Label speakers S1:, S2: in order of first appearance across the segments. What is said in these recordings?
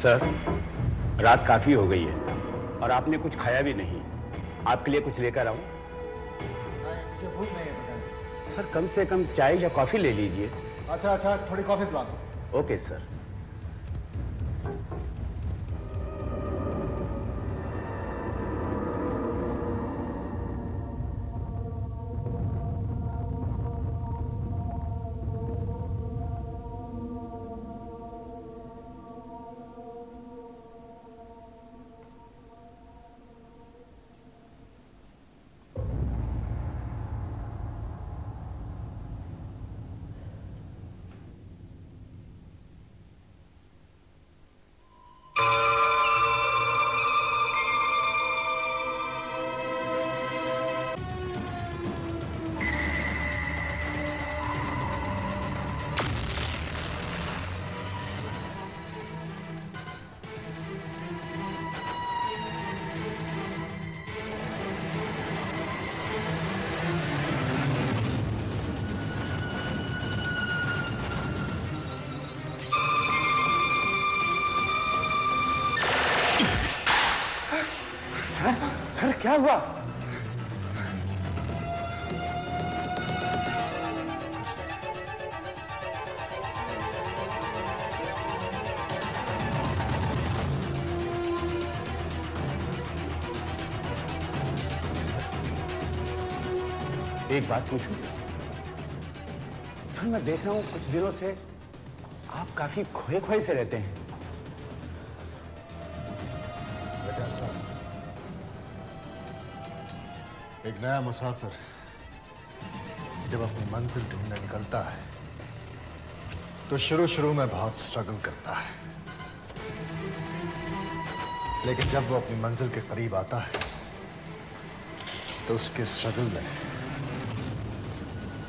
S1: Sir, रात काफी हो गई है और आपने कुछ खाया भी नहीं। आपके लिए कुछ लेकर आऊं?
S2: मुझे भूख नहीं है प्रकाश जी।
S1: सर, कम से कम चाय या कॉफी ले लीजिए।
S2: अच्छा, थोड़ी कॉफी पिला दो।
S1: Okay sir. सर, क्या हुआ? एक बात पूछूं? सर, मैं देख रहा हूं कुछ दिनों से आप काफी खोए खोए से रहते हैं।
S2: एक नया मुसाफिर जब अपनी मंजिल ढूंढने निकलता है तो शुरू में बहुत स्ट्रगल करता है, लेकिन जब वो अपनी मंजिल के करीब आता है तो उसके स्ट्रगल में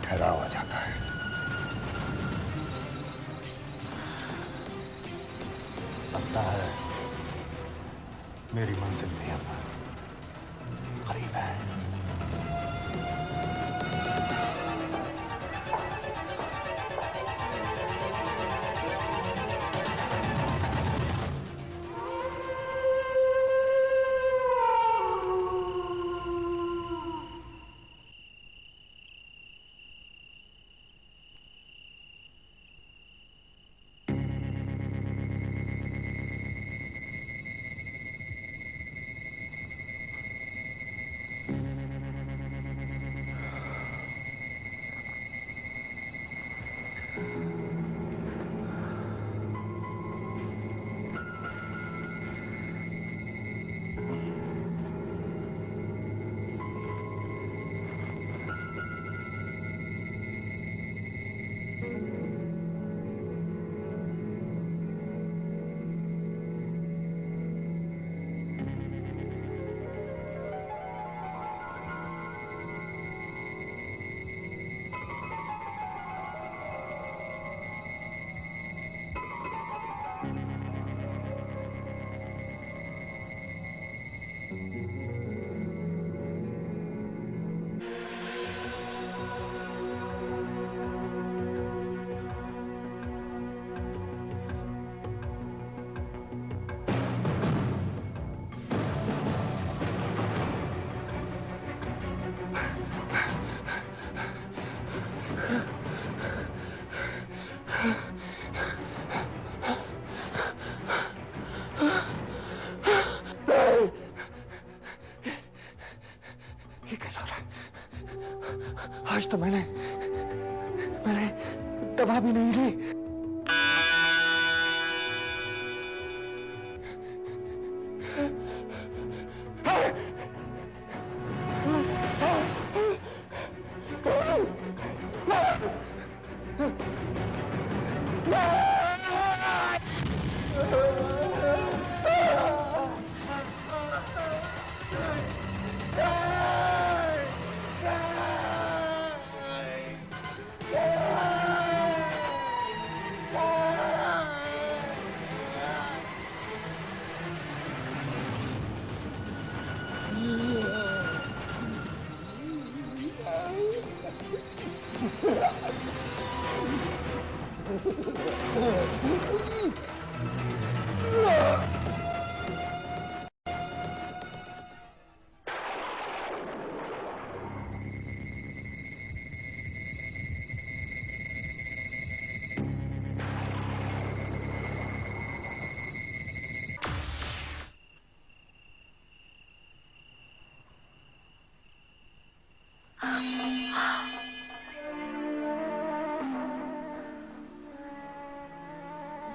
S2: ठहराव आ जाता है। लगता है मेरी मंजिल भी अब करीब है।
S3: ये कैसा हो रहा है? आज तो मैंने दवा भी नहीं ली।
S4: No!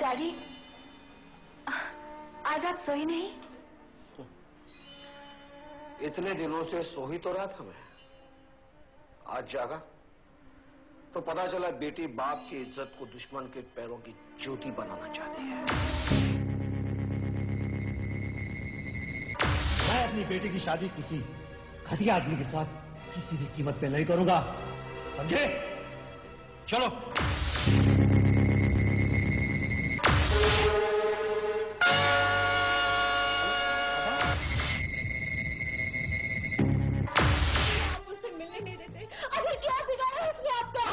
S4: डैडी, आज आप सोई नहीं?
S3: इतने दिनों से सो ही तो रहा था मैं। आज जागा तो पता चला बेटी बाप की इज्जत को दुश्मन के पैरों की जूती बनाना चाहती है।
S5: मैं अपनी बेटी की शादी किसी घटिया आदमी के साथ किसी भी कीमत पे नहीं करूंगा, समझे? चलो।
S4: आप मुझसे मिलने नहीं देते। आखिर क्या बिगाड़ा उसने आपका?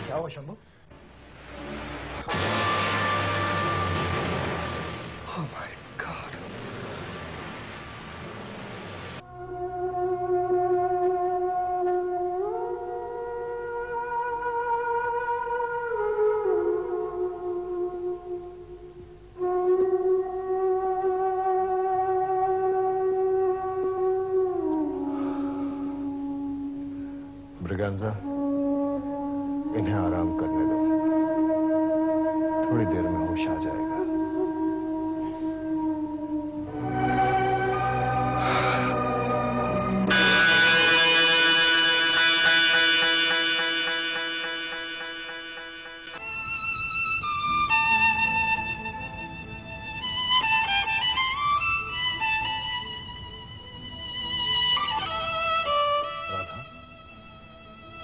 S2: क्या हुआ Shambhu? Oh my God! Braganza, इन्हें आराम करने दो, थोड़ी देर में होश आ जाएगा।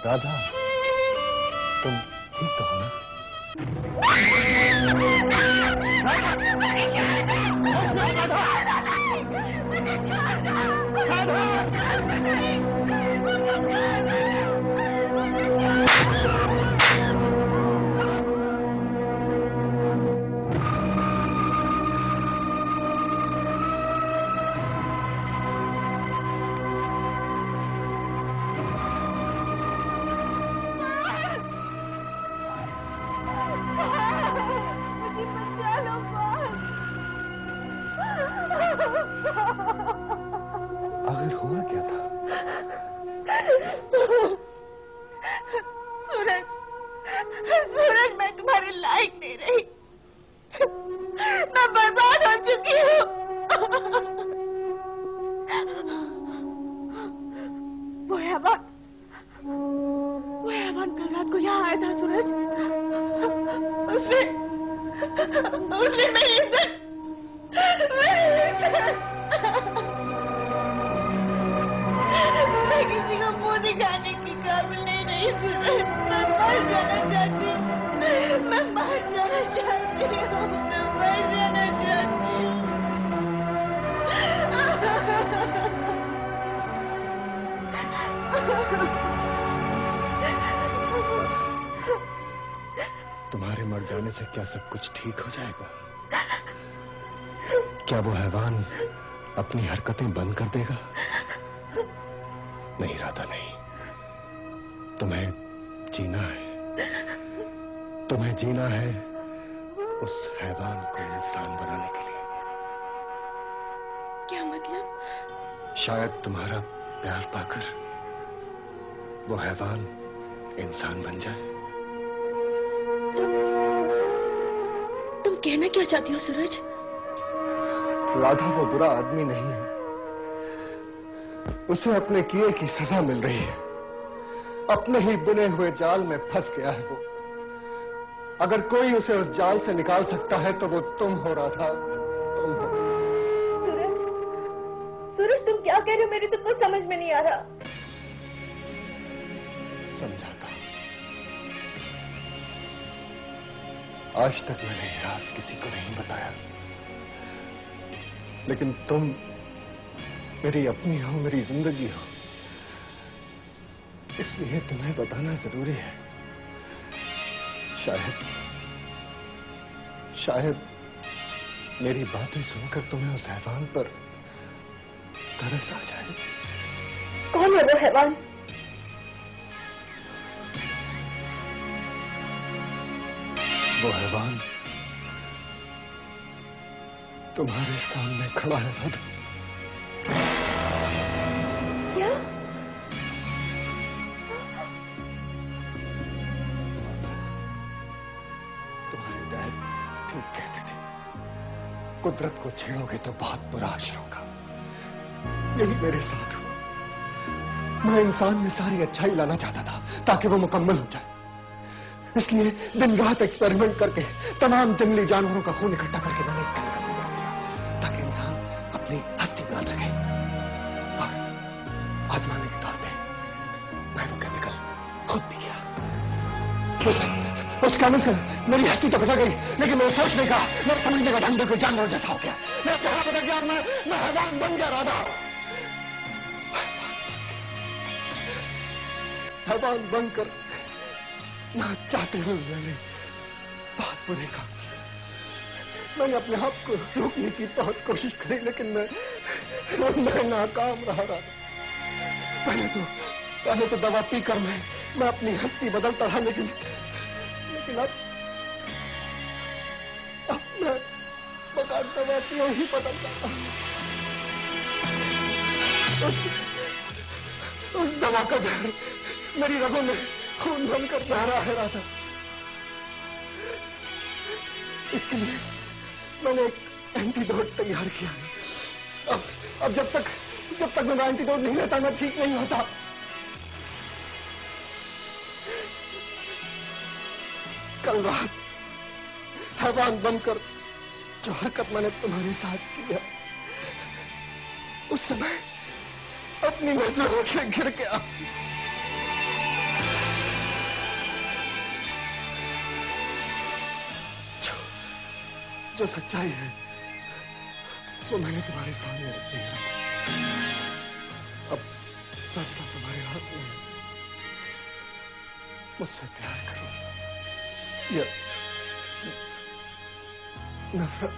S2: राधा, तुम ठीक तो हो ना? आखिर हुआ क्या था?
S4: सूरज, सूरज, मैं तुम्हारे लायक नहीं रही। मैं बर्बाद हो चुकी हूँ। वो हैवान कल रात को यहाँ आया था सूरज। उसने मेरी इज्जत मैं किसी को मुंह दिखाने की काबिल नहीं रही सूरज। मैं मर जाना चाहती हूँ। मैं मर जाना चाहती हूँ। मैं मर जाना चाहती हूँ।
S2: तुम्हारे मर जाने से क्या सब कुछ ठीक हो जाएगा? क्या वो हैवान अपनी हरकतें बंद कर देगा? नहीं राधा, नहीं। तुम्हें जीना है, तुम्हें जीना है उस हैवान को इंसान बनाने के लिए।
S4: क्या मतलब?
S2: शायद तुम्हारा प्यार पाकर वो हैवान इंसान बन जाए।
S4: तुम कहना क्या चाहती हो सूरज?
S2: राधा वो बुरा आदमी नहीं है, उसे अपने किए की सजा मिल रही है। अपने ही बुने हुए जाल में फंस गया है वो। अगर कोई उसे उस जाल से निकाल सकता है तो वो तुम हो राधा, तुम हो।
S4: सूरज, सूरज तुम क्या कह रहे हो? मेरी तो कुछ समझ में नहीं आ रहा।
S2: समझाता हूं। आज तक मैंने ये राज किसी को नहीं बताया, लेकिन तुम मेरी अपनी हो, मेरी जिंदगी हो, इसलिए तुम्हें बताना जरूरी है। शायद मेरी बातें सुनकर तुम्हें उस हैवान पर तरस आ जाए।
S4: कौन है वो हैवान?
S2: वो हैवान तुम्हारे सामने खड़ा है राधा।
S4: क्या?
S2: तुम्हारे डैड ठीक कहते थे, कुदरत को छेड़ोगे तो बहुत बुरा असर होगा। यही मेरे साथ हुआ। मैं इंसान में सारी अच्छाई लाना चाहता था ताकि वो मुकम्मल हो जाए। इसलिए दिन रात एक्सपेरिमेंट करके तमाम जंगली जानवरों का खून इकट्ठा करके मैंने एक केमिकल तैयार किया ताकि इंसान अपनी हस्ती बदल सके। और आजमाने के तौर पे मैं वो केमिकल खुद भी किया। उस केमिकल से मेरी हस्ती तो बदल गई, लेकिन मेरे सोचने का, मेरे समझने का ढंग कोई जानवर जैसा हो गया। मेरा चेहरा बदल गया और मैं हैवान बन गया राधा। हैवान बनकर ना चाहते हुए मैंने बहुत बुरे काम किए। मैंने अपने आप को रोकने की बहुत कोशिश करी, लेकिन मैं नाकाम रहा। पहले तो दवा पीकर मैं अपनी हस्ती बदलता रहा, लेकिन अब मैं बगैर दवा पिए ही बदलता रहा। उस दवा का जहर मेरी रगों में खून बनकर बह रहा है राधा। इसके लिए मैंने एक एंटीडोट तैयार किया है। अब जब तक मैं एंटीडोट नहीं लेता मैं ठीक नहीं होता। कल रात हैवान बनकर जो हरकत मैंने तुम्हारे साथ किया, उस समय अपनी नजरों से गिर गया। जो सच्चाई है वो मैंने तुम्हारे सामने रख दी है। अब फैसला तुम्हारे हाथ में है। मुझसे प्यार करो या नफरत।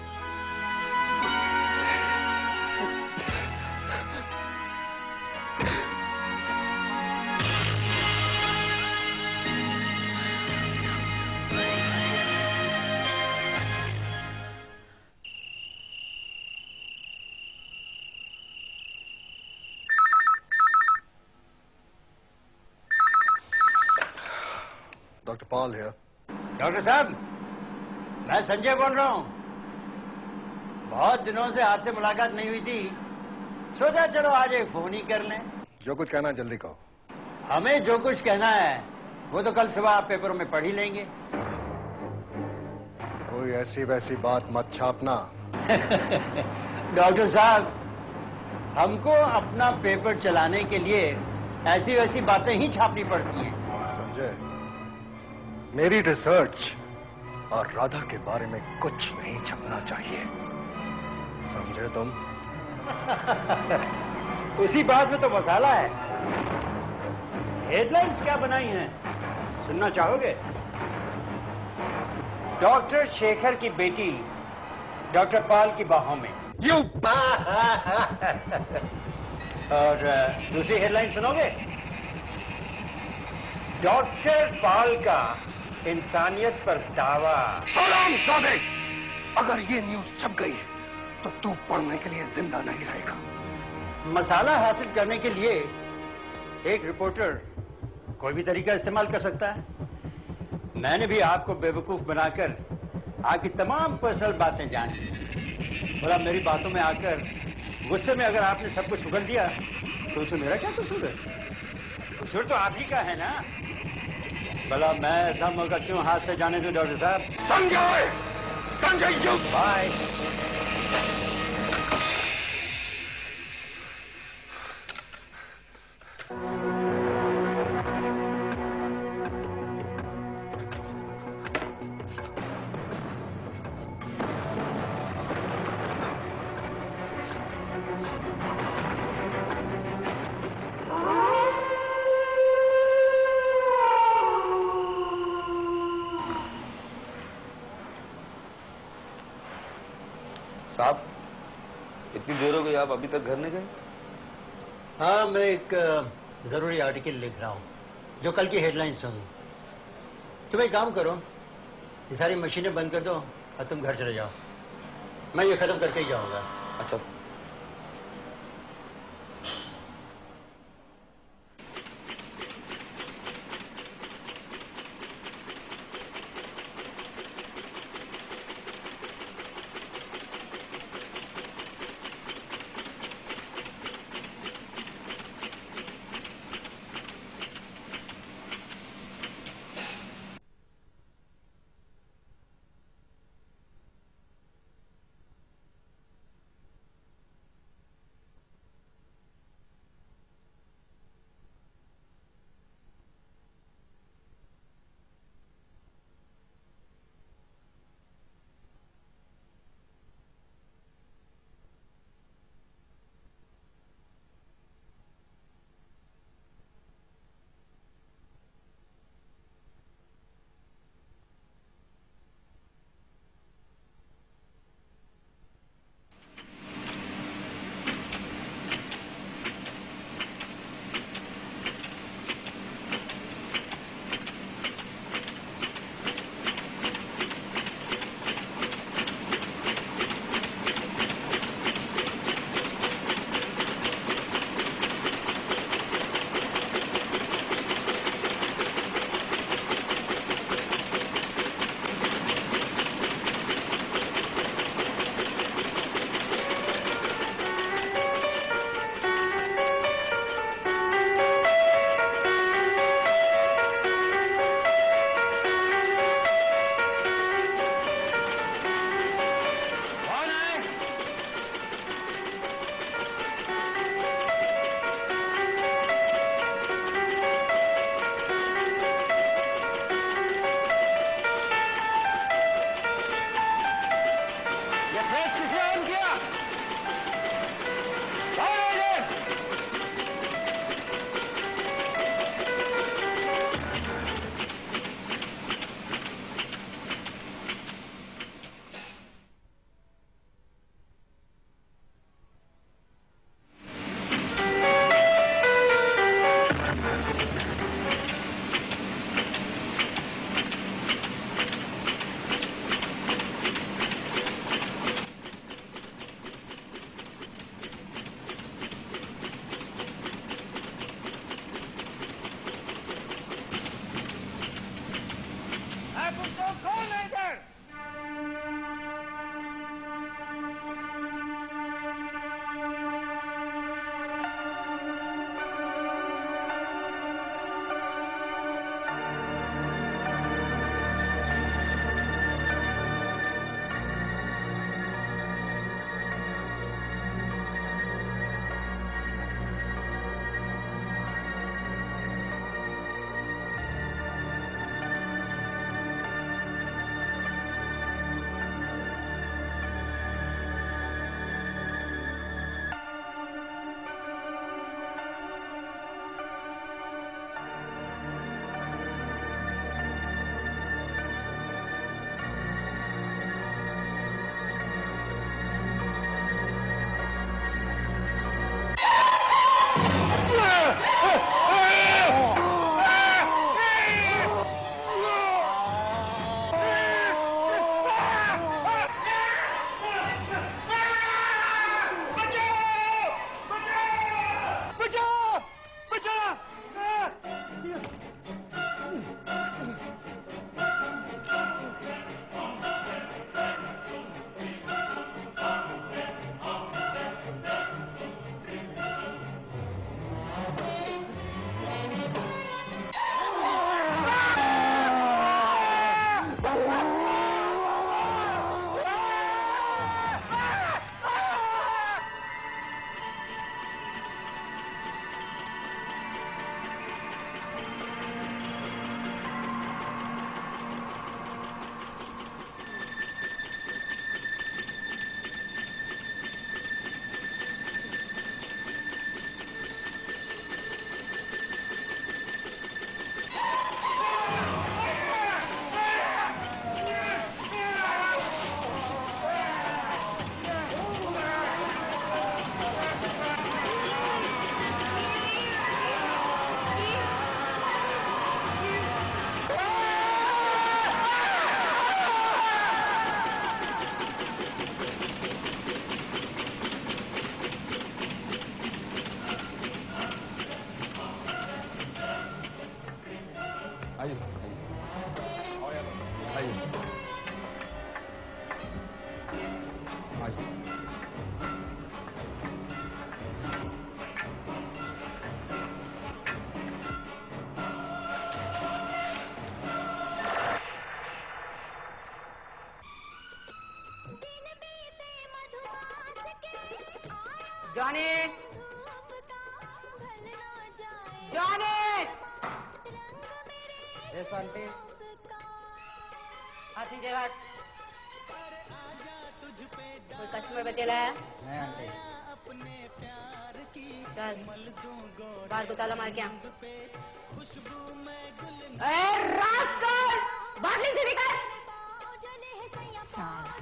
S2: डॉक्टर पॉल है।
S6: डॉक्टर साहब, मैं संजय बोल रहा हूं। बहुत दिनों से आपसे मुलाकात नहीं हुई थी, सोचा चलो आज एक फोन ही कर लें।
S2: जो कुछ कहना जल्दी कहो।
S6: हमें जो कुछ कहना है वो तो कल सुबह आप पेपरों में पढ़ ही लेंगे।
S2: कोई ऐसी वैसी बात मत छापना।
S6: डॉक्टर साहब, हमको अपना पेपर चलाने के लिए ऐसी वैसी बातें ही छापनी पड़ती हैं।
S2: संजय, मेरी रिसर्च और राधा के बारे में कुछ नहीं छपना चाहिए, समझे तुम?
S6: उसी बात में तो मसाला है। हेडलाइंस क्या बनाई हैं, सुनना चाहोगे? डॉक्टर शेखर की बेटी डॉक्टर पाल की बाहों में।
S2: यू
S6: और दूसरी हेडलाइन सुनोगे? डॉक्टर पाल का इंसानियत पर दावा।
S2: हरामजादे! अगर ये न्यूज छप गई तो तू पढ़ने के लिए जिंदा नहीं रहेगा।
S6: मसाला हासिल करने के लिए एक रिपोर्टर कोई भी तरीका इस्तेमाल कर सकता है। मैंने भी आपको बेवकूफ बनाकर आपकी तमाम पर्सनल बातें जान ली, और अब मेरी बातों में आकर गुस्से में अगर आपने सब कुछ उगल दिया तो उसमें मेरा क्या कसूर है? कसूर तो आप ही का है ना। भला मैं ऐसा मौका क्यों हाथ से जाने दूं डॉक्टर साहब?
S2: संजय! संजय यू!
S6: बाय।
S3: साहब, इतनी देर हो गई, आप अभी तक घर नहीं गए?
S6: हाँ, मैं एक जरूरी आर्टिकल लिख रहा हूँ जो कल की हेडलाइंस होंगी। तुम एक काम करो, ये सारी मशीनें बंद कर दो और तुम घर चले जाओ। मैं ये खत्म करके ही जाऊंगा।
S3: अच्छा।
S7: Johnny, Johnny.
S8: Yes aunty.
S7: हाथ नीचे रख। कोई कस्टमर बचेला है?
S8: नहीं आंटी।
S7: चल बाहर को ताला मार क्या? रास्कल, बाहर से निकल। साला।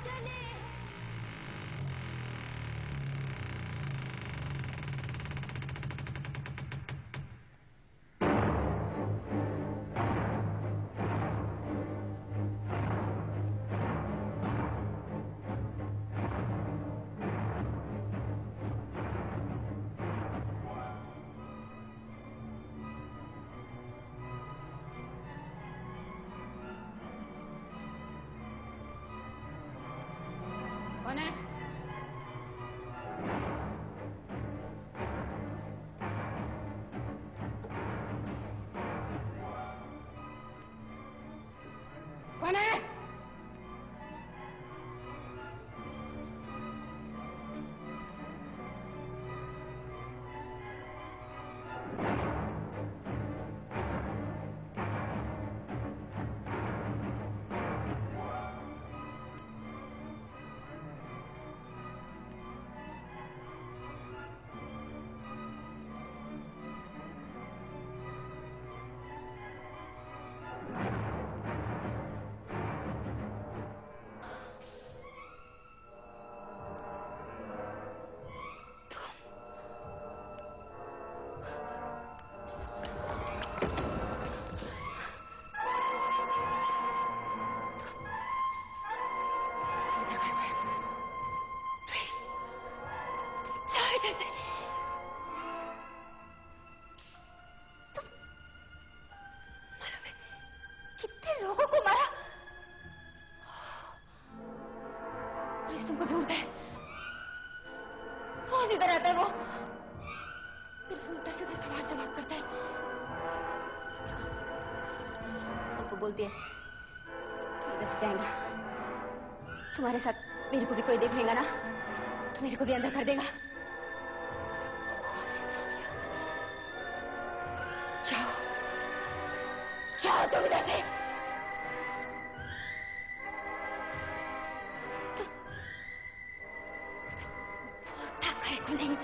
S7: कौन है? कौन है? कितने लोगों को मारा? पुलिस तुमको ढूंढता है। रोज इधर आता है वो, फिर उल्टा सीधे सवाल जवाब करता है। तुमको बोलती है तुम इधर से जाएगा, तुम्हारे साथ मेरे को भी कोई देख लेगा ना तो मेरे को भी अंदर कर देगा। जाओ जाओ तुम इधर से। बोलता करे को नहीं।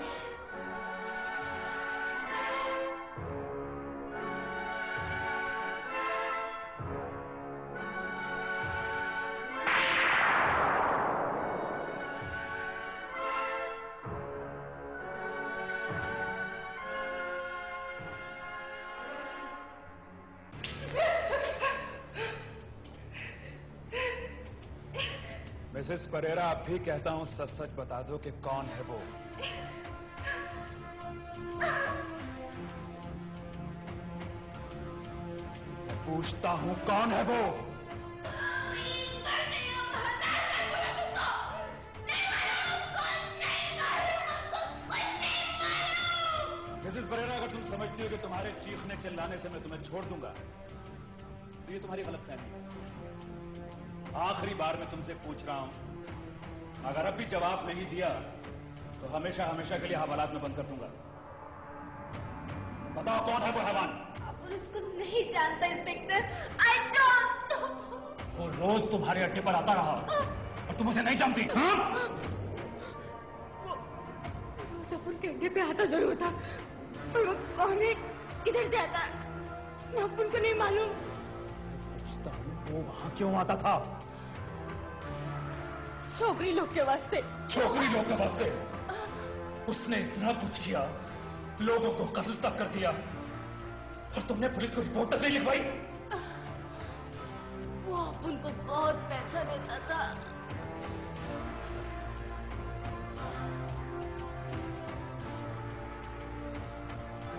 S1: मिसेस परेरा, अब भी कहता हूं सच सच बता दो कि कौन है वो। मैं पूछता हूं कौन है वो। मिसेस परेरा, अगर तुम समझती हो कि तुम्हारे चीखने चिल्लाने से मैं तुम्हें छोड़ दूंगा तो ये तुम्हारी गलतफहमी है। आखिरी बार मैं तुमसे पूछ रहा हूं, अगर अब भी जवाब नहीं दिया तो हमेशा हमेशा के लिए हवालात में बंद कर दूंगा। बताओ कौन है वो हैवान?
S4: आप उसको नहीं जानता इंस्पेक्टर। I don't know.
S1: वो रोज तुम्हारे अड्डे पर आता रहा और तुम उसे नहीं जानती? हाँ?
S4: वो रोज अपन के अड्डे पे आता जरूर था, पर वो कौन है, किधर से आता, अपन को नहीं मालूम।
S1: वो वहां क्यों आता था?
S4: छोकरी लोग के वास्ते।
S1: छोकरी लोग के वास्ते? उसने इतना कुछ किया, लोगों को कत्ल तक कर दिया और तुमने पुलिस को रिपोर्ट तक नहीं लिखवाई?
S4: वो अपन को बहुत पैसा देता था।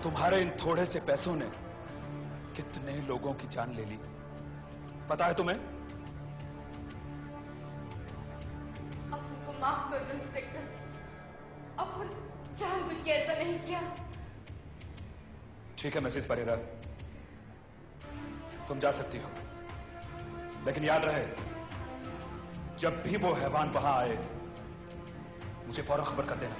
S1: तुम्हारे इन थोड़े से पैसों ने कितने लोगों की जान ले ली पता है तुम्हें?
S4: आपको माफ कर दो इंस्पेक्टर, अपन जानबूझ के ऐसा नहीं किया।
S1: ठीक है मिसेस परेरा, तुम जा सकती हो, लेकिन याद रहे जब भी वो हैवान वहां आए मुझे फौरन खबर कर देना।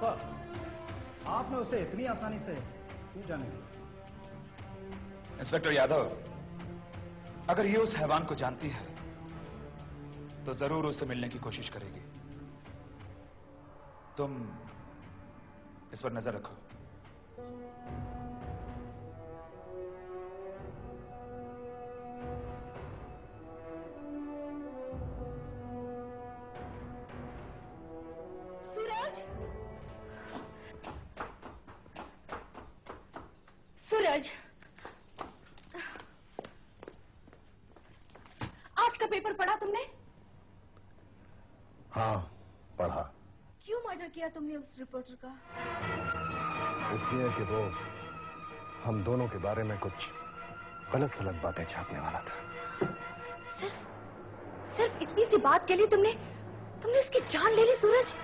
S8: सर, आपने उसे इतनी आसानी से क्यों जाने दिया?
S1: इंस्पेक्टर यादव, अगर ये उस हैवान को जानती है तो जरूर उससे मिलने की कोशिश करेगी। तुम इस पर नजर रखो।
S7: सूरज, सूरज, आज का पेपर पढ़ा तुमने?
S2: हाँ, पढ़ा।
S7: क्यों मर्डर किया तुमने उस रिपोर्टर का?
S2: इसलिए कि वो हम दोनों के बारे में कुछ गलत सलत बातें छापने वाला था।
S7: सिर्फ इतनी सी बात के लिए तुमने उसकी जान ले ली सूरज?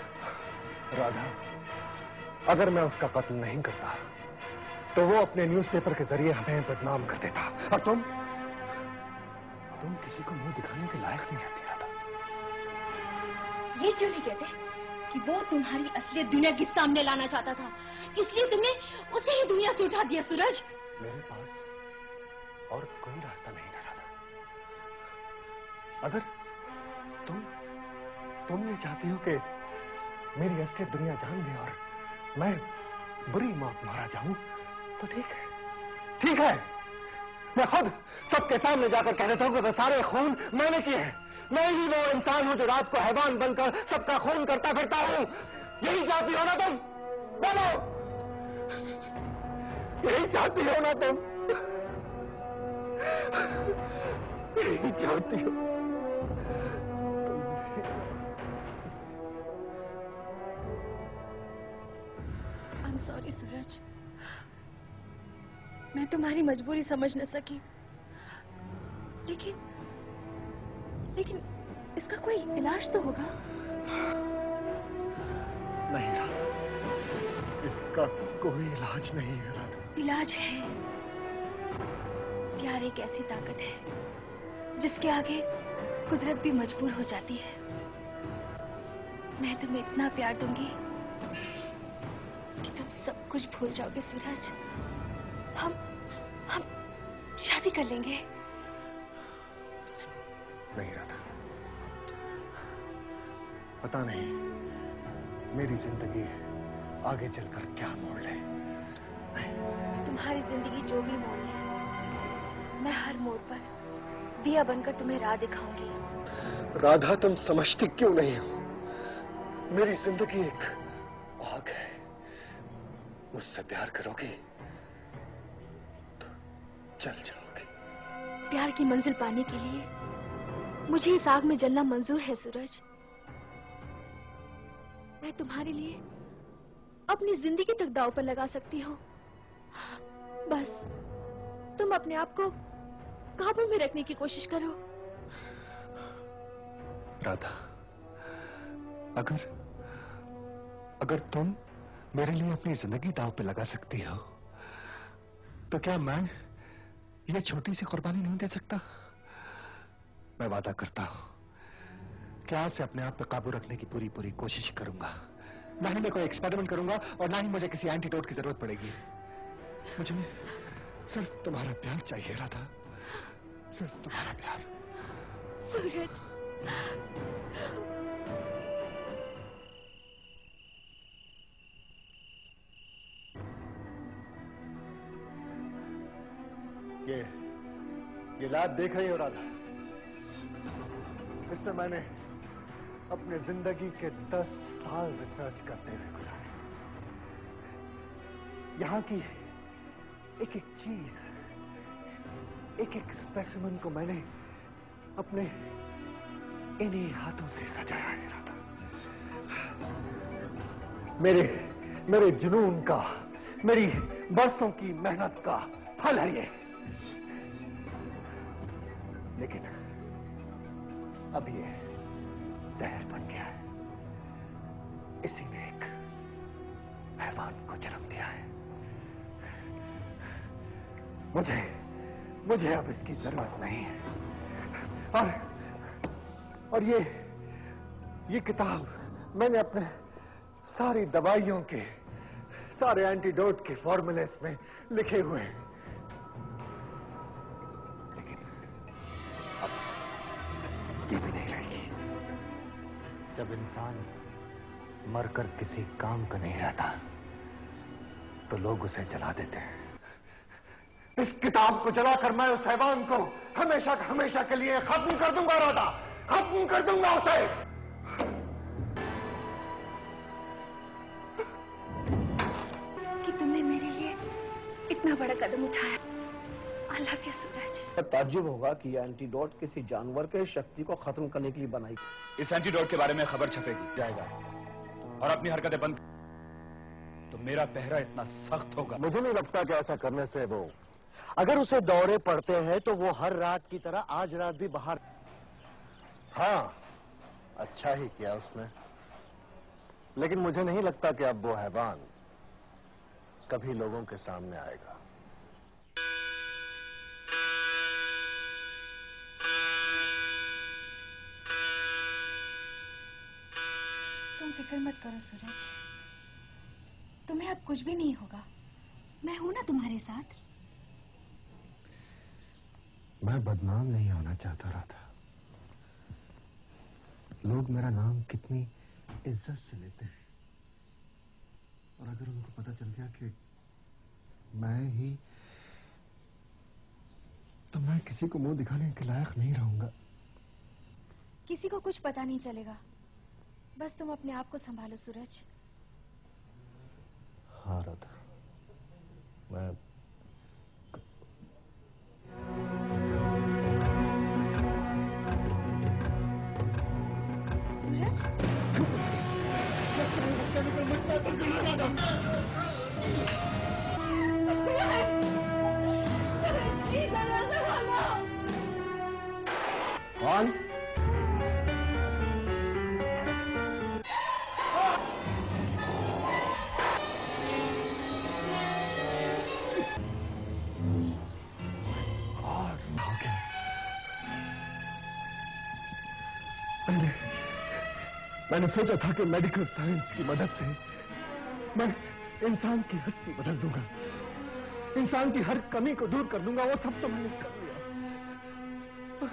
S2: राधा, अगर मैं उसका कत्ल नहीं करता तो वो अपने न्यूज़पेपर के जरिए हमें बदनाम कर देता, और तुम किसी को मुंह दिखाने के लायक नहीं रहती राधा।
S7: ये क्यों नहीं कहते कि वो तुम्हारी असलियत दुनिया के सामने लाना चाहता था, इसलिए तुमने उसे ही दुनिया से उठा दिया? सूरज,
S2: मेरे पास और कोई रास्ता नहीं था राधा। अगर तुम ये चाहती हो कि मेरी असलियत दुनिया जान ले और मैं बुरी मौत मारा जाऊं, तो ठीक है। मैं खुद सबके सामने जाकर कह देता हूं कि वो सारे खून मैंने किए हैं। मैं ही वो इंसान हूं जो रात को हैवान बनकर सबका खून करता फिरता हूं। यही चाहती हो ना तुम? बोलो, यही चाहती हो ना तुम? यही चाहती हो?
S7: I'm sorry सूरज, मैं तुम्हारी मजबूरी समझ न सकी, लेकिन इसका कोई इलाज तो होगा?
S2: नहीं राधा, इसका कोई इलाज नहीं है राधा।
S7: इलाज है। प्यार एक ऐसी ताकत है जिसके आगे कुदरत भी मजबूर हो जाती है। मैं तुम्हें इतना प्यार दूंगी कि तुम सब कुछ भूल जाओगे सूरज। हम शादी कर लेंगे।
S2: नहीं राधा, पता नहीं मेरी जिंदगी आगे चलकर क्या मोड़ ले।
S7: तुम्हारी जिंदगी जो भी मोड़ ले, मैं हर मोड़ पर दिया बनकर तुम्हें राह दिखाऊंगी।
S2: राधा, तुम समझती क्यों नहीं हो? मेरी जिंदगी एक आग है। मुझसे प्यार करोगी तो जल जाओगी।
S7: प्यार की मंजिल पाने के लिए मुझे इस आग में जलना मंजूर है सूरज। मैं तुम्हारे लिए अपनी जिंदगी तक दांव पर लगा सकती हूँ। बस तुम अपने आप को काबू में रखने की कोशिश करो।
S2: राधा, अगर तुम मेरे लिए अपनी जिंदगी दांव पे लगा सकती हो, तो क्या मैं ये छोटी सी कुर्बानी नहीं दे सकता? मैं वादा करता हूं कि आज से अपने आप पे काबू रखने की पूरी कोशिश करूंगा। ना ही मैं कोई एक्सपेरिमेंट करूंगा और ना ही मुझे किसी एंटीडोट की जरूरत पड़ेगी। मुझे सिर्फ तुम्हारा प्यार चाहिए राधा, सिर्फ तुम्हारा प्यार।
S7: सूरज,
S2: ये लैब देख रही हो राधा? इसमें मैंने अपने जिंदगी के 10 साल रिसर्च करते हुए गुजारे। यहां की एक एक चीज, एक एक स्पेसिमेन को मैंने अपने इन्हीं हाथों से सजाया है राधा। मेरे जुनून का, मेरी बरसों की मेहनत का फल है ये। लेकिन अब ये जहर बन गया है। इसी ने एक हैवान को जन्म दिया है। मुझे अब इसकी जरूरत नहीं है। और ये किताब मैंने अपने सारी दवाइयों के, सारे एंटीडोट के फॉर्मूले इसमें लिखे हुए हैं, लेकिन अब ये भी नहीं रहेगी।
S5: जब इंसान मरकर किसी काम का नहीं रहता तो लोग उसे जला देते हैं।
S2: इस किताब को जलाकर मैं उस हैवान को हमेशा हमेशा के लिए खत्म कर दूंगा राधा, खत्म कर दूंगा उसे।
S7: कि तुमने मेरे लिए इतना बड़ा कदम उठाया। I love you, सूरज।
S3: ताज्जुब होगा कि यह एंटीडोट किसी जानवर के शक्ति को खत्म करने के लिए बनाई।
S1: इस एंटीडोट के बारे में खबर छपेगी जाएगा और अपनी हरकतें बंद तो मेरा पहरा इतना सख्त होगा।
S5: मुझे नहीं लगता कि ऐसा करने से वो, अगर उसे दौरे पड़ते हैं तो वो हर रात की तरह आज रात भी बाहर।
S2: हाँ, अच्छा ही किया उसने, लेकिन मुझे नहीं लगता कि अब वो हैवान कभी लोगों के सामने आएगा।
S7: तुम फिक्र मत करो सूरज, तुम्हें अब कुछ भी नहीं होगा। मैं हूं ना तुम्हारे साथ।
S2: मैं बदनाम नहीं होना चाहता रहा था। लोग मेरा नाम कितनी इज्जत से लेते हैं, और अगर उनको पता चल गया कि मैं ही, तो मैं किसी को मुंह दिखाने के लायक नहीं रहूंगा।
S7: किसी को कुछ पता नहीं चलेगा, बस तुम अपने आप को संभालो सूरज।
S2: हाँ राधा, मैं
S5: कौन?
S2: मैंने सोचा था कि मेडिकल साइंस की मदद से मैं इंसान की हस्ती बदल दूंगा, इंसान की हर कमी को दूर कर दूंगा। वो सब तो मैंने कर लिया, पर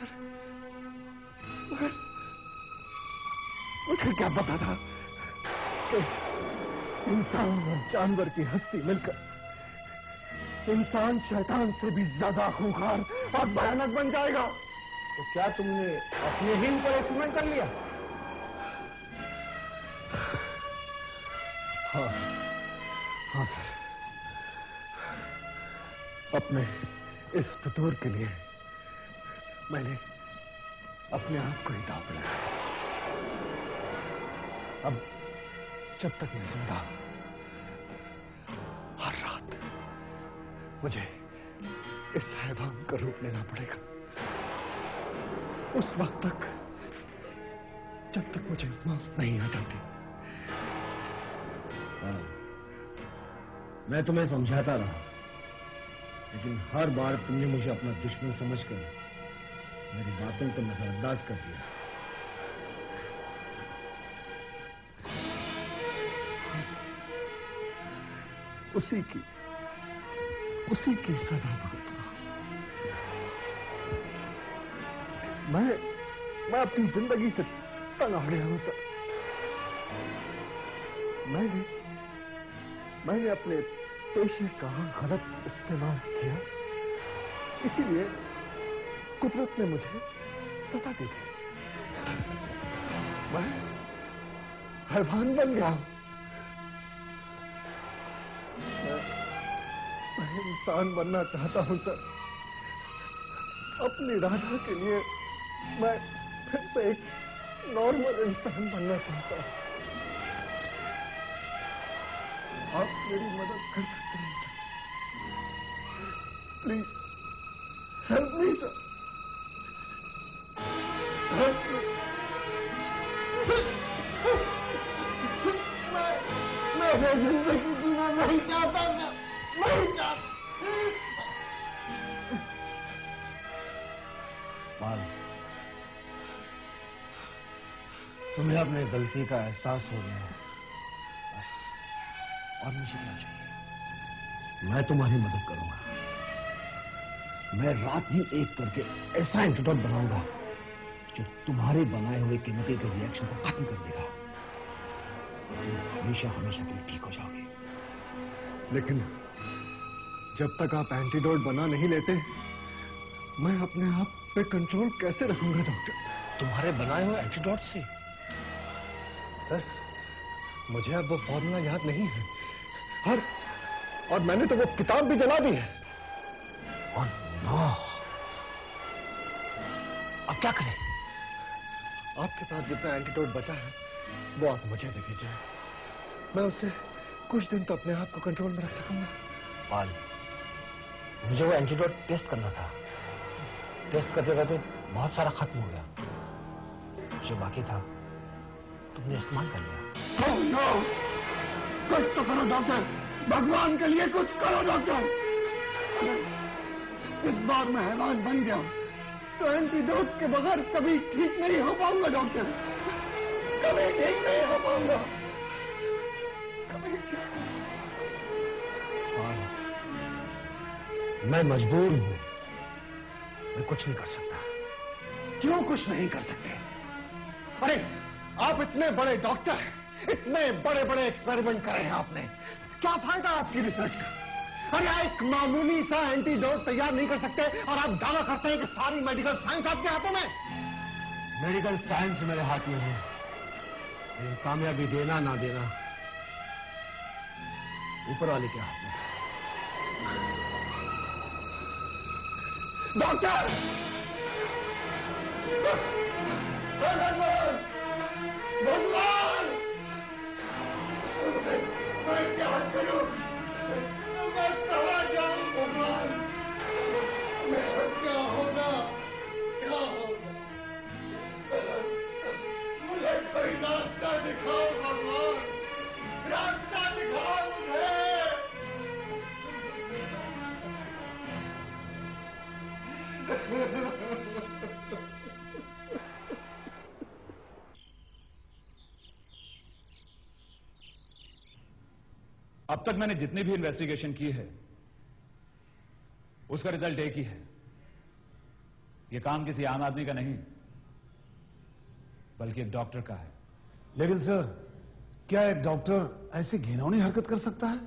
S2: मुझे क्या पता था कि इंसान और जानवर की हस्ती मिलकर इंसान शैतान से भी ज्यादा खूंखार और भयानक बन जाएगा।
S5: तो क्या तुमने अपने ही ऊपर एक्सपेरिमेंट कर लिया?
S2: हाँ, हाँ सर, अपने इस फितूर के लिए मैंने अपने आप को ही दांव पे लगाया। अब जब तक मैं जिंदा हूं, हर रात मुझे इस हैवान का रूप लेना पड़ेगा। उस वक्त तक जब तक मुझे मौत नहीं आ जाती।
S5: मैं तुम्हें समझाता रहा, लेकिन हर बार तुमने मुझे अपना दुश्मन समझकर मेरी बातों को नजरअंदाज कर दिया।
S2: उसी की सजा भुगतना। मैं अपनी जिंदगी से तंग आ गया हूं सर। मैंने अपने पेशे का गलत इस्तेमाल किया, इसीलिए कुदरत ने मुझे सजा दे दी। मैं हैवान बन गया। मैं इंसान बनना चाहता हूं सर। अपनी राधा के लिए मैं फिर से एक नॉर्मल इंसान बनना चाहता हूं। आप मेरी मदद कर सकते हैं sir. Please help me sir, help me. मैं जिंदगी जीना नहीं चाहता सर, नहीं चाहता।
S5: पाल, तुम्हें अपनी गलती का एहसास हो गया है।
S3: बस, और मुझे क्या चाहिए? मैं तुम्हारी मदद करूंगा। मैं रात दिन एक करके ऐसा एंटीडोट बनाऊंगा जो तुम्हारे बनाए हुए केमिकल के रिएक्शन को खत्म कर देगा। तुम हमेशा हमेशा के लिए ठीक हो जाओगे।
S2: लेकिन जब तक आप एंटीडोट बना नहीं लेते, मैं अपने आप पे कंट्रोल कैसे रखूंगा डॉक्टर?
S3: तुम्हारे बनाए हुए एंटीडोट से?
S2: सर, मुझे अब वो फॉर्मूला याद नहीं है। और मैंने तो वो किताब भी जला दी है।
S3: Oh no! अब क्या करें?
S2: आपके पास जितना एंटीडोट बचा है वो आप मुझे दे दीजिए। मैं उससे कुछ दिन तो अपने आप को कंट्रोल में रख सकूंगा।
S3: पाल, मुझे वो एंटीडोट टेस्ट करना था। टेस्ट करते करते बहुत सारा खत्म हो गया। जो बाकी था तुमने इस्तेमाल कर लिया।
S2: Oh, no! कुछ तो करो डॉक्टर, भगवान के लिए कुछ करो डॉक्टर। इस बार मैं हैवान बन गया तो एंटीडोट के बगैर कभी ठीक नहीं हो पाऊंगा डॉक्टर, कभी ठीक नहीं हो पाऊंगा, कभी ठीक।
S3: मैं मजबूर हूं, मैं कुछ नहीं कर सकता।
S2: क्यों कुछ नहीं कर सकते? अरे आप इतने बड़े डॉक्टर हैं, इतने बड़े बड़े एक्सपेरिमेंट करे हैं आपने, क्या फायदा आपकी रिसर्च का? अरे एक मामूली सा एंटीडोट तैयार नहीं कर सकते और आप दावा करते हैं कि सारी मेडिकल साइंस आपके हाथों में।
S3: मेडिकल साइंस मेरे हाथ में है, कामयाबी देना ना देना ऊपर वाले के हाथ में।
S2: डॉक्टर! भगवान! भगवान! मैं क्या करूं? मैं कहां जाऊं भगवान? मेरा क्या होगा? क्या होगा? मुझे कोई रास्ता दिखाओ भगवान, रास्ता दिखाओ मुझे।
S1: अब तक मैंने जितनी भी इन्वेस्टिगेशन की है उसका रिजल्ट एक ही है। यह काम किसी आम आदमी का नहीं बल्कि एक डॉक्टर का है।
S9: लेकिन सर, क्या एक डॉक्टर ऐसी घिनौनी हरकत कर सकता है?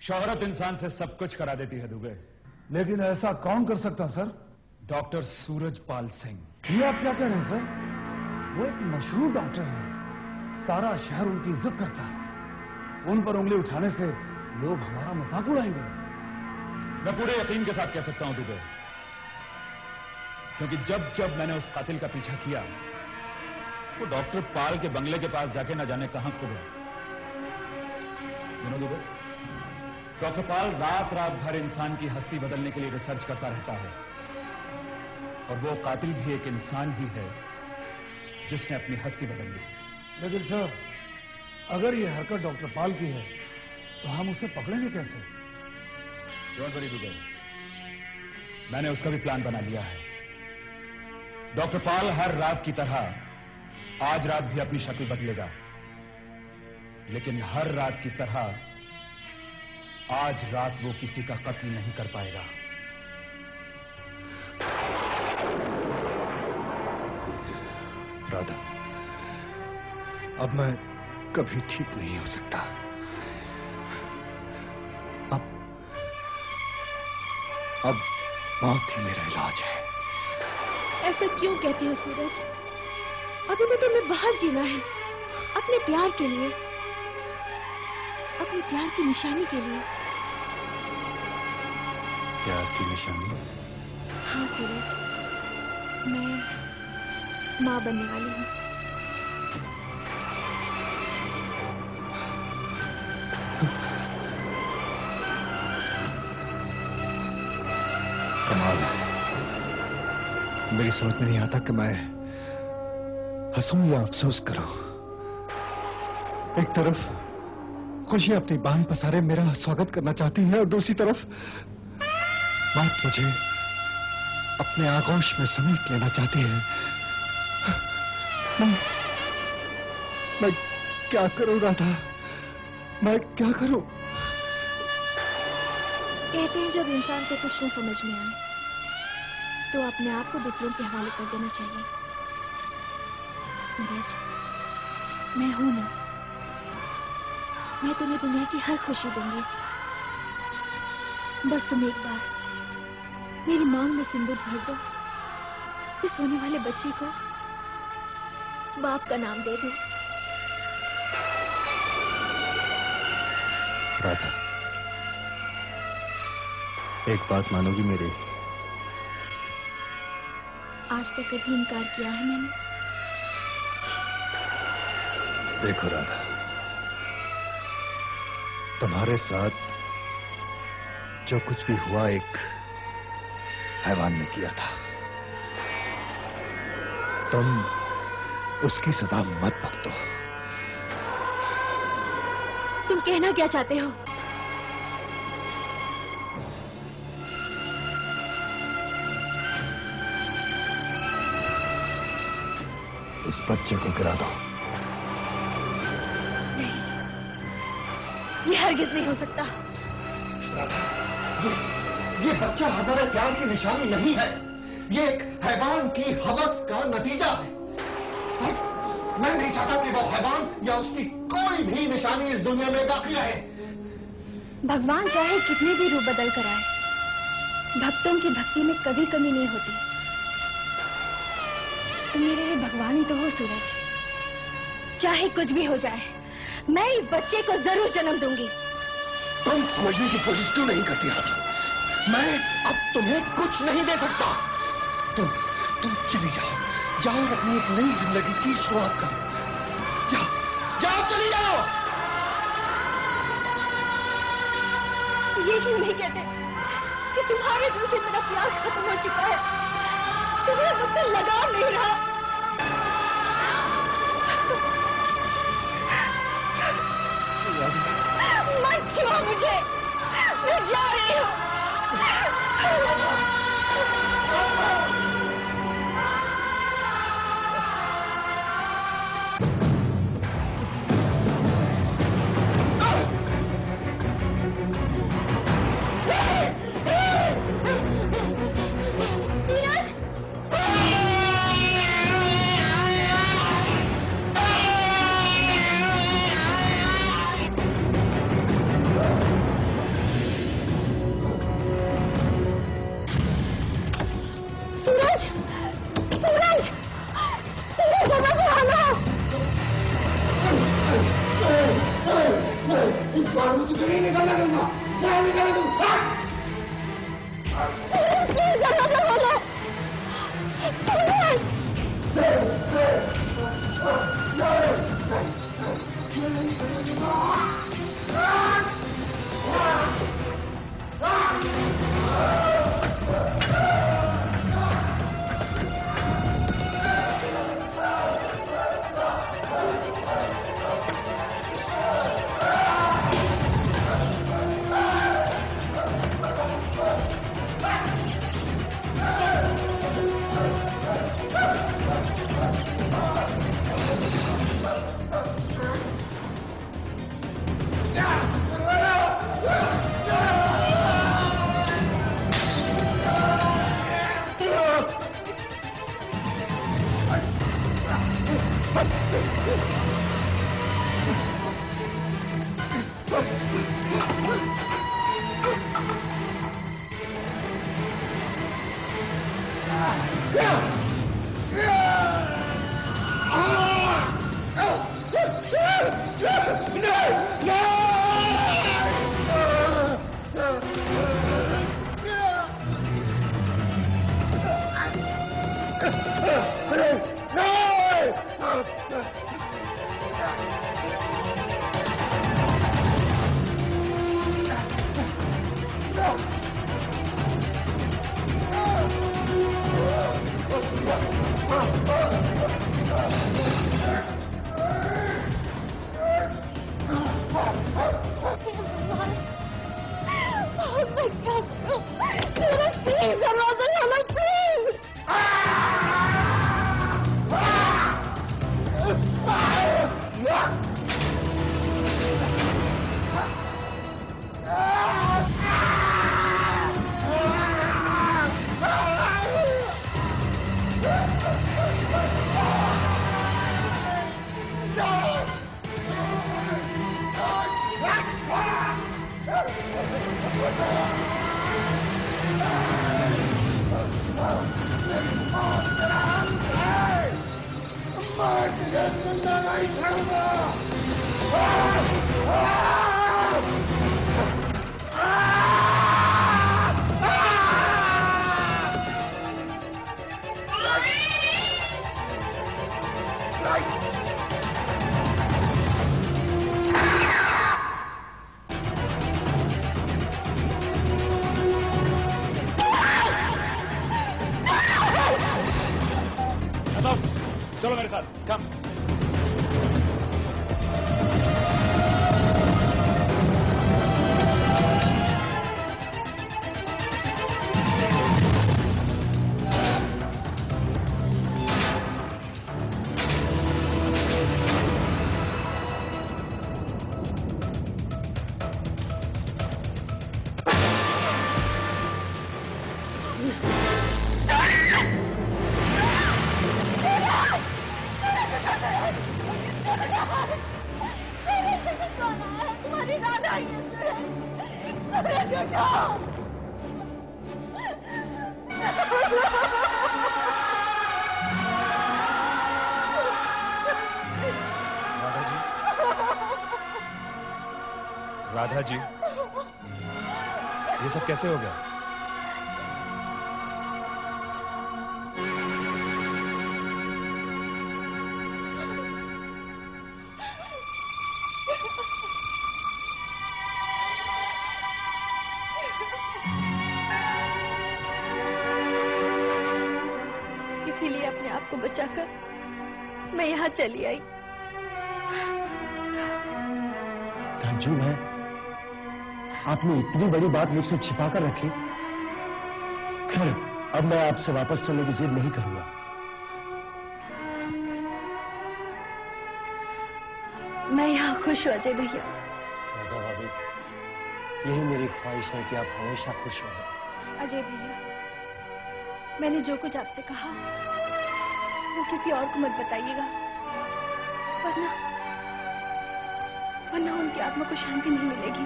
S1: शोहरत इंसान से सब कुछ करा देती है दुबे।
S9: लेकिन ऐसा कौन कर सकता सर?
S1: डॉक्टर सूरजपाल सिंह।
S9: ये आप क्या कह रहे हैं सर? वो एक मशहूर डॉक्टर है, सारा शहर उनकी इज्जत करता है। उन पर उंगली उठाने से लोग हमारा मजाक उड़ाएंगे।
S1: मैं पूरे यकीन के साथ कह सकता हूं दुबे, क्योंकि जब जब मैंने उस कातिल का पीछा किया वो डॉक्टर पाल के बंगले के पास जाके न जाने कहां खो गया। दुबे, डॉक्टर पाल रात रात भर इंसान की हस्ती बदलने के लिए रिसर्च करता रहता है और वो कातिल भी एक इंसान ही है जिसने अपनी हस्ती बदल ली।
S9: लेकिन सर, अगर ये हरकत डॉक्टर पाल की है तो हम उसे पकड़ेंगे कैसे?
S1: डोंट वरी दुबे, मैंने उसका भी प्लान बना लिया है। डॉक्टर पाल हर रात की तरह आज रात भी अपनी शक्ल बदलेगा, लेकिन हर रात की तरह आज रात वो किसी का कत्ल नहीं कर पाएगा।
S2: राधा, अब मैं कभी ठीक नहीं हो सकता। अब मौत ही मेरा इलाज है।
S7: ऐसा क्यों कहते हो सूरज? अभी तो तुम्हें बाहर जीना है, अपने प्यार के लिए, अपने प्यार की निशानी के लिए।
S2: प्यार की निशानी?
S7: हाँ सूरज, मैं मां बनने वाली हूँ।
S2: कमाल है, मेरी समझ में नहीं आता कि मैं हंसूं या अफसोस करूं। एक तरफ खुशियां अपनी बांह पसारे मेरा स्वागत करना चाहती हैं और दूसरी तरफ मौत मुझे अपने आगोश में समेट लेना चाहती है। मैं क्या करूं राधा, मैं क्या करूं?
S7: कहते हैं जब इंसान को कुछ न समझ में आए तो अपने आप को दूसरों के हवाले कर देना चाहिए। सूरज, मैं हूं ना, मैं तुम्हें दुनिया की हर खुशी दूंगी। बस तुम एक बार मेरी मांग में सिंदूर भर दो, इस होने वाले बच्चे को बाप का नाम दे दो।
S2: राधा, एक बात मानोगी मेरी?
S7: आज तक कभी इनकार किया है मैंने?
S2: देखो राधा, तुम्हारे साथ जो कुछ भी हुआ एक हैवान ने किया था। तुम उसकी सजा मत भुगतो।
S7: तुम कहना क्या चाहते हो?
S2: इस बच्चे को गिरा दो।
S7: नहीं, ये हरगिज नहीं हो सकता।
S2: ये बच्चा हमारे प्यार की निशानी नहीं है, ये एक हैवान की हवस का नतीजा है। और मैं नहीं चाहता कि वो हैवान या उसकी कोई भी निशानी इस दुनिया में बाकी रहे।
S7: भगवान चाहे कितने भी रूप बदल कर आए, भक्तों की भक्ति में कभी कमी नहीं होती। तुम मेरे लिए भगवान ही तो हो सूरज। चाहे कुछ भी हो जाए, मैं इस बच्चे को जरूर जन्म दूंगी।
S2: तुम समझने की कोशिश क्यों नहीं करती राधा? मैं अब तुम्हें कुछ नहीं दे सकता। तुम चली जाओ और अपनी एक नई जिंदगी की शुरुआत करो। जाओ, चली जाओ।
S7: ये क्यों नहीं कहते कि तुम्हारे दिल से मेरा प्यार खत्म हो चुका है, तुम्हें मुझसे लगाव नहीं रहा। मत छुओ मुझे, मैं जा रही हूँ।
S1: मेरे साथ, कम।
S4: तुम्हारी राधा ही है सूरज, उठाओ।
S1: राधा जी, राधा जी, ये सब कैसे हो गया?
S7: इसीलिए अपने आप को बचाकर मैं यहाँ चली आई।
S3: रंजू, मैं आपने इतनी बड़ी बात मुझसे छिपा कर रखी। खैर, अब मैं आपसे वापस चलने की जिद नहीं करूंगा।
S7: मैं यहाँ खुश हूँ अजय भैया।
S3: राधा भाभी, यही मेरी ख्वाहिश है कि आप हमेशा खुश रहें।
S7: अजय भैया, मैंने जो कुछ आपसे कहा वो किसी और को मत बताइएगा, वरना उनकी आत्मा को शांति नहीं मिलेगी।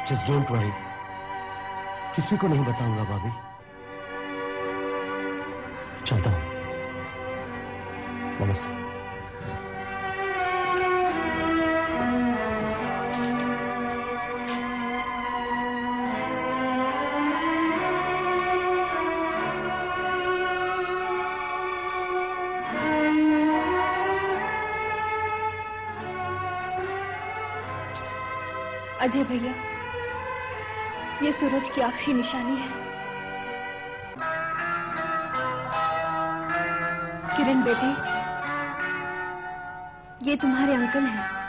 S3: जस्ट डोंट वरी, किसी को नहीं बताऊंगा भाभी। चलता हूं। नमस्ते।
S7: अजय भैया, ये सूरज की आखिरी निशानी है। किरण बेटी, ये तुम्हारे अंकल हैं।